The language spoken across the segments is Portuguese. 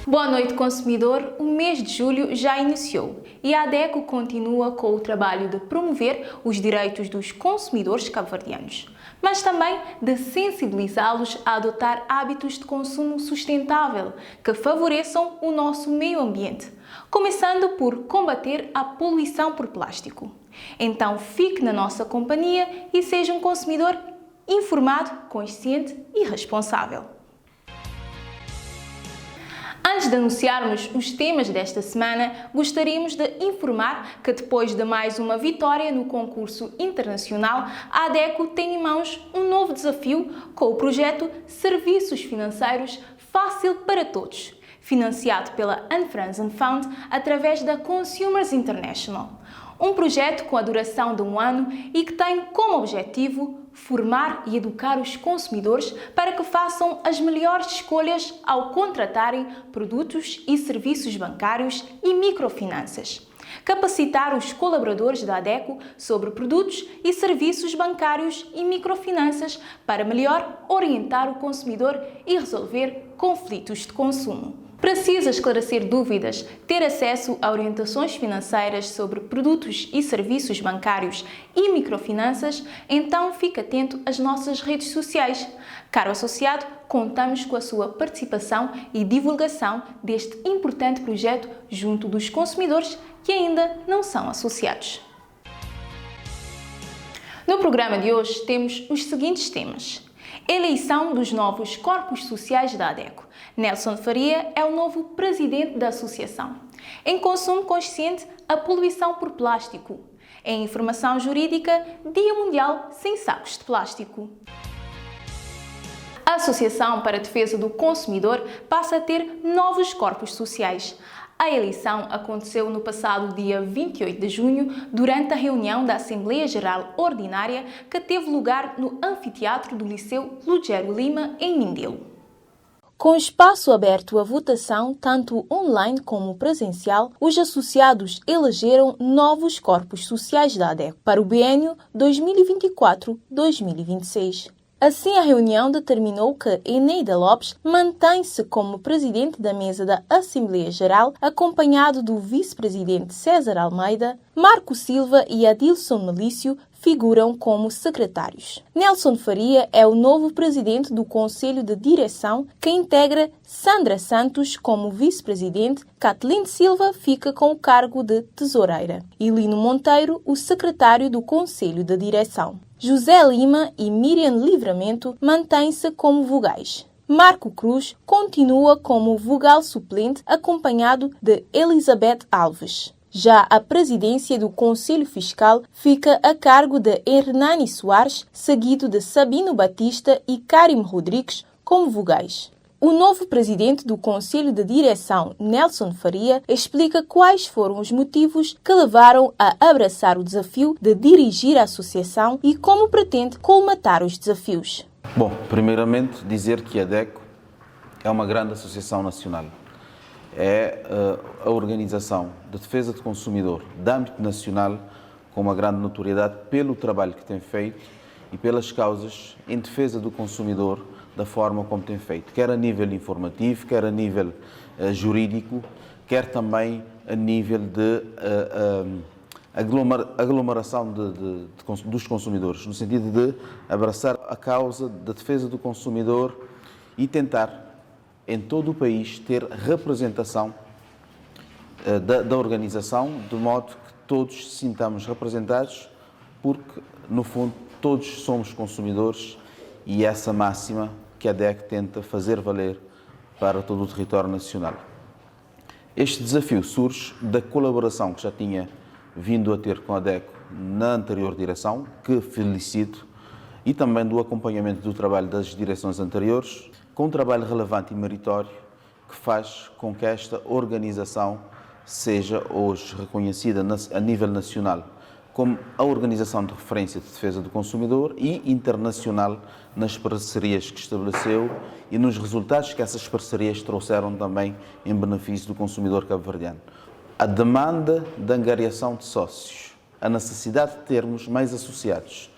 Boa noite, consumidor. O mês de julho já iniciou e a ADECO continua com o trabalho de promover os direitos dos consumidores cabo-verdianos, mas também de sensibilizá-los a adotar hábitos de consumo sustentável que favoreçam o nosso meio ambiente, começando por combater a poluição por plástico. Então fique na nossa companhia e seja um consumidor informado, consciente e responsável. Antes de anunciarmos os temas desta semana, gostaríamos de informar que depois de mais uma vitória no concurso internacional, a ADECO tem em mãos um novo desafio com o projeto Serviços Financeiros Fácil para Todos, financiado pela Anne Franzen Fund através da Consumers International. Um projeto com a duração de 1 ano e que tem como objetivo formar e educar os consumidores para que façam as melhores escolhas ao contratarem produtos e serviços bancários e microfinanças. Capacitar os colaboradores da ADECO sobre produtos e serviços bancários e microfinanças para melhor orientar o consumidor e resolver conflitos de consumo. Precisa esclarecer dúvidas, ter acesso a orientações financeiras sobre produtos e serviços bancários e microfinanças? Então fique atento às nossas redes sociais. Caro associado, contamos com a sua participação e divulgação deste importante projeto junto dos consumidores que ainda não são associados. No programa de hoje temos os seguintes temas: eleição dos novos corpos sociais da ADECO. Nelson Faria é o novo presidente da associação. Em consumo consciente, a poluição por plástico. Em informação jurídica, Dia Mundial Sem Sacos de Plástico. A Associação para a Defesa do Consumidor passa a ter novos corpos sociais. A eleição aconteceu no passado dia 28 de junho, durante a reunião da Assembleia Geral Ordinária que teve lugar no Anfiteatro do Liceu Lugero Lima, em Mindelo. Com espaço aberto à votação, tanto online como presencial, os associados elegeram novos corpos sociais da ADECO para o biênio 2024-2026. Assim, a reunião determinou que Eneida Lopes mantém-se como presidente da mesa da Assembleia Geral, acompanhado do vice-presidente César Almeida. Marco Silva e Adilson Melício figuram como secretários. Nelson Faria é o novo presidente do Conselho de Direção, que integra Sandra Santos como vice-presidente. Kathleen Silva fica com o cargo de tesoureira e Lino Monteiro, o secretário do Conselho de Direção. José Lima e Miriam Livramento mantêm-se como vogais. Marco Cruz continua como vogal suplente, acompanhado de Elizabeth Alves. Já a presidência do Conselho Fiscal fica a cargo de Hernani Soares, seguido de Sabino Batista e Karim Rodrigues como vogais. O novo presidente do Conselho de Direção, Nelson Faria, explica quais foram os motivos que levaram a abraçar o desafio de dirigir a associação e como pretende colmatar os desafios. Bom, primeiramente dizer que a ADECO é uma grande associação nacional. É a organização de defesa do consumidor de âmbito nacional com uma grande notoriedade pelo trabalho que tem feito e pelas causas em defesa do consumidor da forma como tem feito, quer a nível informativo, quer a nível jurídico, quer também a nível de aglomeração dos consumidores, no sentido de abraçar a causa da defesa do consumidor e tentar, em todo o país, ter representação da organização, de modo que todos se sintamos representados, porque, no fundo, todos somos consumidores e essa máxima que a ADECO tenta fazer valer para todo o território nacional. Este desafio surge da colaboração que já tinha vindo a ter com a ADECO na anterior direção, que felicito, e também do acompanhamento do trabalho das direções anteriores, com um trabalho relevante e meritório que faz com que esta organização seja hoje reconhecida a nível nacional como a organização de referência de defesa do consumidor e internacional nas parcerias que estabeleceu e nos resultados que essas parcerias trouxeram também em benefício do consumidor cabo-verdiano. A demanda de angariação de sócios, a necessidade de termos mais associados,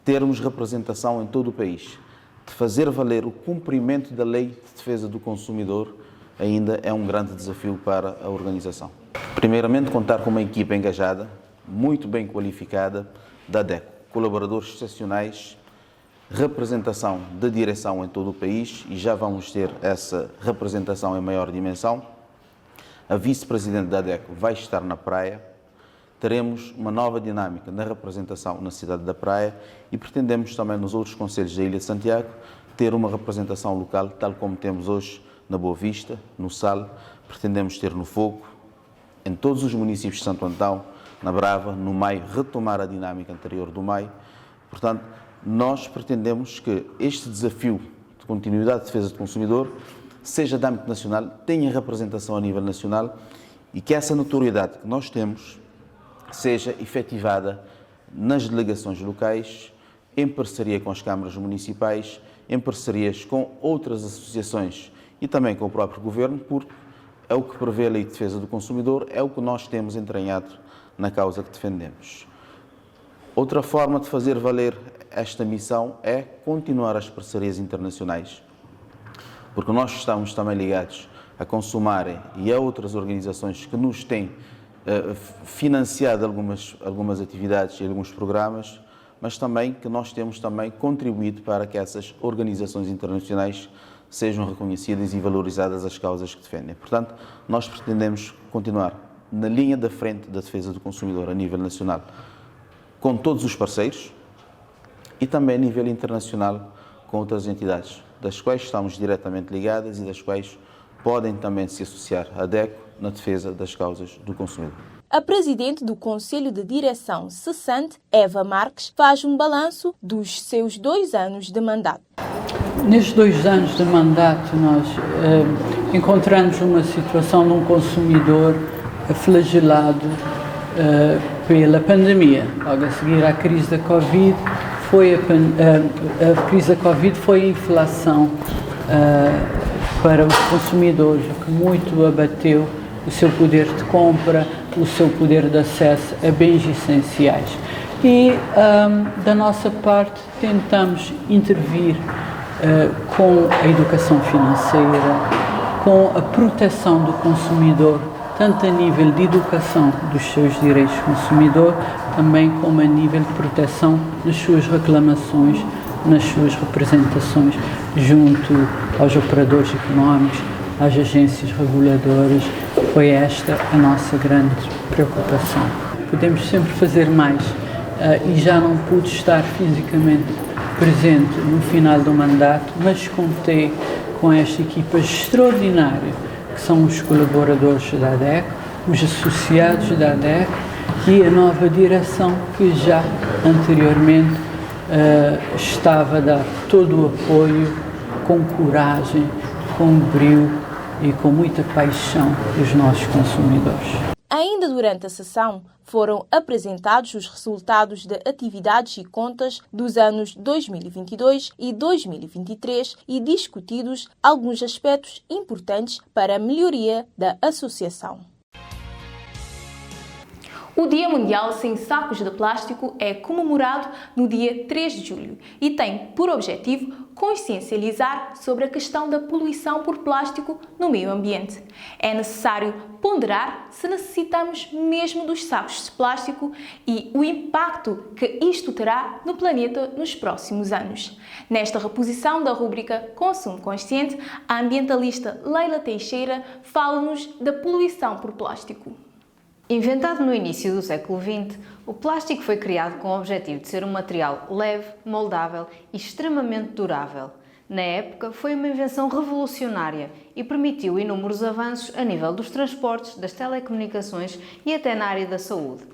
termos representação em todo o país, de fazer valer o cumprimento da lei de defesa do consumidor, ainda é um grande desafio para a organização. Primeiramente, contar com uma equipa engajada, muito bem qualificada da ADECO, colaboradores excepcionais, representação da direção em todo o país, e já vamos ter essa representação em maior dimensão. A vice-presidente da ADECO vai estar na Praia. Teremos uma nova dinâmica na representação na cidade da Praia e pretendemos também nos outros concelhos da Ilha de Santiago ter uma representação local, tal como temos hoje na Boa Vista, no Sal, pretendemos ter no Fogo, em todos os municípios de Santo Antão, na Brava, no Maio, retomar a dinâmica anterior do Maio. Portanto, nós pretendemos que este desafio de continuidade de defesa do consumidor seja de âmbito nacional, tenha representação a nível nacional e que essa notoriedade que nós temos seja efetivada nas delegações locais, em parceria com as câmaras municipais, em parcerias com outras associações e também com o próprio Governo, porque é o que prevê a Lei de Defesa do Consumidor, é o que nós temos entranhado na causa que defendemos. Outra forma de fazer valer esta missão é continuar as parcerias internacionais, porque nós estamos também ligados a Consumarem e a outras organizações que nos têm financiado algumas atividades e alguns programas, mas também que nós temos também contribuído para que essas organizações internacionais sejam reconhecidas e valorizadas as causas que defendem. Portanto, nós pretendemos continuar na linha da frente da defesa do consumidor a nível nacional, com todos os parceiros e também a nível internacional com outras entidades, das quais estamos diretamente ligadas e das quais podem também se associar à ADECO na defesa das causas do consumidor. A presidente do Conselho de Direção cessante, Eva Marques, faz um balanço dos seus 2 anos de mandato. Nestes 2 anos de mandato, nós encontramos uma situação de um consumidor flagelado pela pandemia. Logo a seguir à crise da Covid, a crise da Covid foi a inflação para os consumidores, o que muito abateu o seu poder de compra, o seu poder de acesso a bens essenciais. E, da nossa parte, tentamos intervir com a educação financeira, com a proteção do consumidor, tanto a nível de educação dos seus direitos de consumidor, também como a nível de proteção das suas reclamações, nas suas representações junto aos operadores económicos, às agências reguladoras. Foi esta a nossa grande preocupação. Podemos sempre fazer mais e já não pude estar fisicamente presente no final do mandato, mas contei com esta equipa extraordinária que são os colaboradores da ADECO, os associados da ADECO e a nova direção que já anteriormente estava a dar todo o apoio, com coragem, com brio e com muita paixão dos nossos consumidores. Ainda durante a sessão, foram apresentados os resultados de atividades e contas dos anos 2022 e 2023 e discutidos alguns aspectos importantes para a melhoria da associação. O Dia Mundial Sem Sacos de Plástico é comemorado no dia 3 de julho e tem por objetivo consciencializar sobre a questão da poluição por plástico no meio ambiente. É necessário ponderar se necessitamos mesmo dos sacos de plástico e o impacto que isto terá no planeta nos próximos anos. Nesta reposição da rúbrica Consumo Consciente, a ambientalista Leila Teixeira fala-nos da poluição por plástico. Inventado no início do século XX, o plástico foi criado com o objetivo de ser um material leve, moldável e extremamente durável. Na época, foi uma invenção revolucionária e permitiu inúmeros avanços a nível dos transportes, das telecomunicações e até na área da saúde.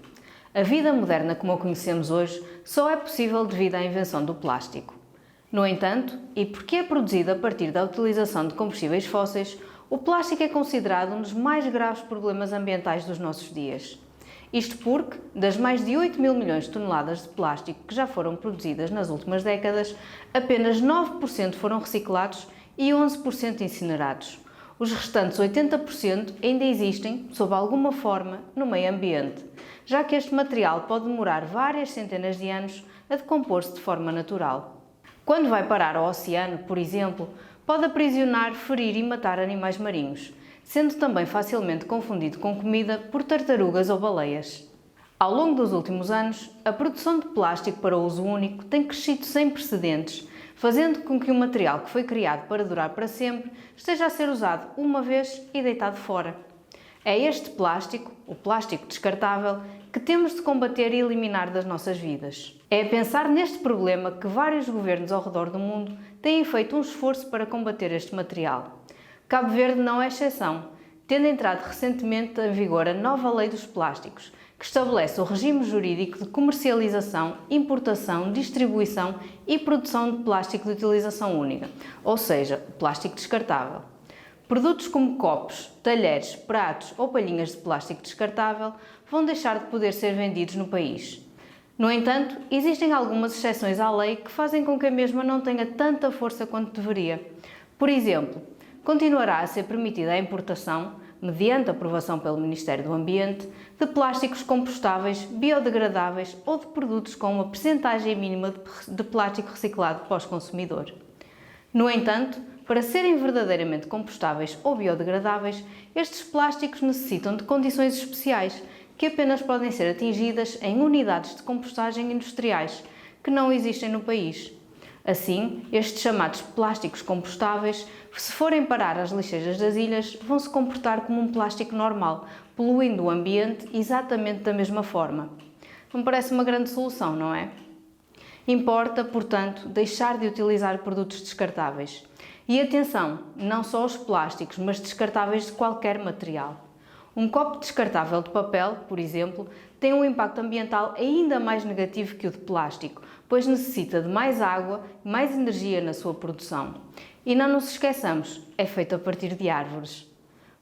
A vida moderna como a conhecemos hoje só é possível devido à invenção do plástico. No entanto, e porque é produzido a partir da utilização de combustíveis fósseis, o plástico é considerado um dos mais graves problemas ambientais dos nossos dias. Isto porque, das mais de 8 mil milhões de toneladas de plástico que já foram produzidas nas últimas décadas, apenas 9% foram reciclados e 11% incinerados. Os restantes 80% ainda existem, sob alguma forma, no meio ambiente, já que este material pode demorar várias centenas de anos a decompor-se de forma natural. Quando vai parar ao oceano, por exemplo, pode aprisionar, ferir e matar animais marinhos, sendo também facilmente confundido com comida por tartarugas ou baleias. Ao longo dos últimos anos, a produção de plástico para uso único tem crescido sem precedentes, fazendo com que o material que foi criado para durar para sempre esteja a ser usado uma vez e deitado fora. É este plástico, o plástico descartável, que temos de combater e eliminar das nossas vidas. É a pensar neste problema que vários governos ao redor do mundo têm feito um esforço para combater este material. Cabo Verde não é exceção, tendo entrado recentemente em vigor a nova Lei dos Plásticos, que estabelece o regime jurídico de comercialização, importação, distribuição e produção de plástico de utilização única, ou seja, plástico descartável. Produtos como copos, talheres, pratos ou palhinhas de plástico descartável vão deixar de poder ser vendidos no país. No entanto, existem algumas exceções à lei que fazem com que a mesma não tenha tanta força quanto deveria. Por exemplo, continuará a ser permitida a importação, mediante aprovação pelo Ministério do Ambiente, de plásticos compostáveis, biodegradáveis ou de produtos com uma percentagem mínima de plástico reciclado pós-consumidor. No entanto, para serem verdadeiramente compostáveis ou biodegradáveis, estes plásticos necessitam de condições especiais, que apenas podem ser atingidas em unidades de compostagem industriais, que não existem no país. Assim, estes chamados plásticos compostáveis, se forem parar às lixeiras das ilhas, vão se comportar como um plástico normal, poluindo o ambiente exatamente da mesma forma. Não parece uma grande solução, não é? Importa, portanto, deixar de utilizar produtos descartáveis. E atenção, não só os plásticos, mas descartáveis de qualquer material. Um copo descartável de papel, por exemplo, tem um impacto ambiental ainda mais negativo que o de plástico, pois necessita de mais água e mais energia na sua produção. E não nos esqueçamos, é feito a partir de árvores.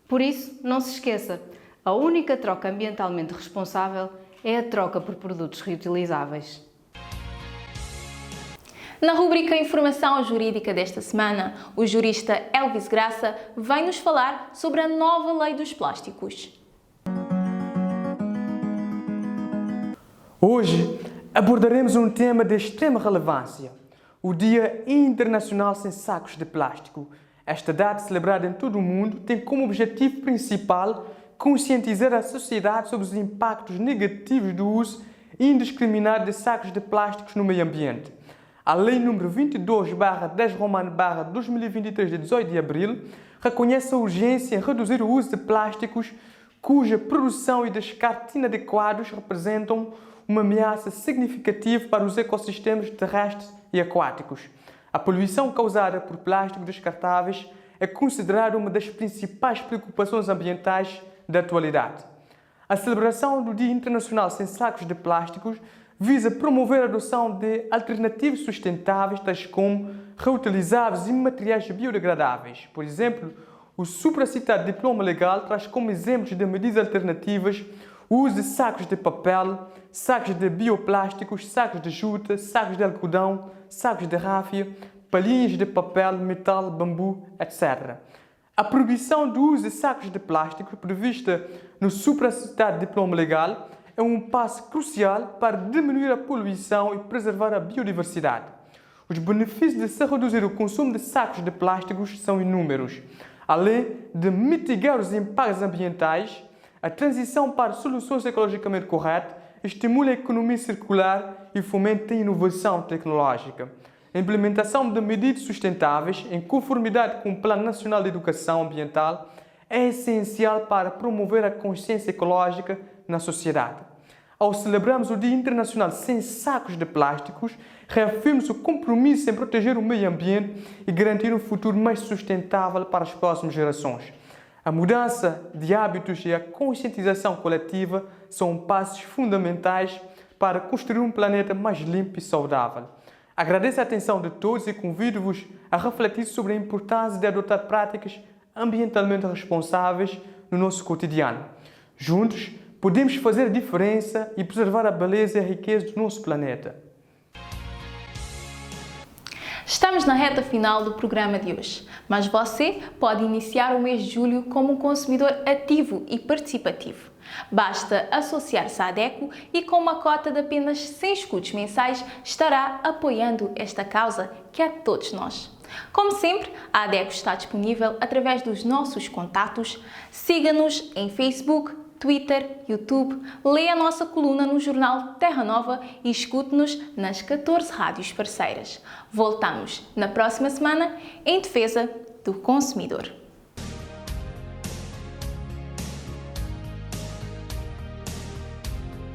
Por isso, não se esqueça, a única troca ambientalmente responsável é a troca por produtos reutilizáveis. Na rubrica Informação Jurídica desta semana, o jurista Elvis Graça vem nos falar sobre a nova Lei dos Plásticos. Hoje abordaremos um tema de extrema relevância, o Dia Internacional Sem Sacos de Plástico. Esta data, celebrada em todo o mundo, tem como objetivo principal conscientizar a sociedade sobre os impactos negativos do uso indiscriminado de sacos de plásticos no meio ambiente. A Lei nº 22/10/2023, de 18 de abril, reconhece a urgência em reduzir o uso de plásticos cuja produção e descarte inadequados representam uma ameaça significativa para os ecossistemas terrestres e aquáticos. A poluição causada por plásticos descartáveis é considerada uma das principais preocupações ambientais da atualidade. A celebração do Dia Internacional Sem Sacos de Plásticos visa promover a adoção de alternativas sustentáveis, tais como reutilizáveis e materiais biodegradáveis. Por exemplo, o supracitado diploma legal traz como exemplos de medidas alternativas o uso de sacos de papel, sacos de bioplásticos, sacos de juta, sacos de algodão, sacos de ráfia, palhinhas de papel, metal, bambu, etc. A proibição do uso de sacos de plástico prevista no supracitado diploma legal é um passo crucial para diminuir a poluição e preservar a biodiversidade. Os benefícios de se reduzir o consumo de sacos de plásticos são inúmeros. Além de mitigar os impactos ambientais, a transição para soluções ecologicamente corretas estimula a economia circular e fomenta a inovação tecnológica. A implementação de medidas sustentáveis, em conformidade com o Plano Nacional de Educação Ambiental, é essencial para promover a consciência ecológica na sociedade. Ao celebrarmos o Dia Internacional Sem Sacos de Plásticos, reafirmamos o compromisso em proteger o meio ambiente e garantir um futuro mais sustentável para as próximas gerações. A mudança de hábitos e a conscientização coletiva são passos fundamentais para construir um planeta mais limpo e saudável. Agradeço a atenção de todos e convido-vos a refletir sobre a importância de adotar práticas ambientalmente responsáveis no nosso cotidiano. Juntos, podemos fazer a diferença e preservar a beleza e a riqueza do nosso planeta. Estamos na reta final do programa de hoje, mas você pode iniciar o mês de julho como um consumidor ativo e participativo. Basta associar-se à ADECO e com uma cota de apenas 100 escudos mensais estará apoiando esta causa que é de todos nós. Como sempre, a ADECO está disponível através dos nossos contatos. Siga-nos em Facebook, Twitter, YouTube, leia a nossa coluna no jornal Terra Nova e escute-nos nas 14 rádios parceiras. Voltamos na próxima semana em defesa do consumidor.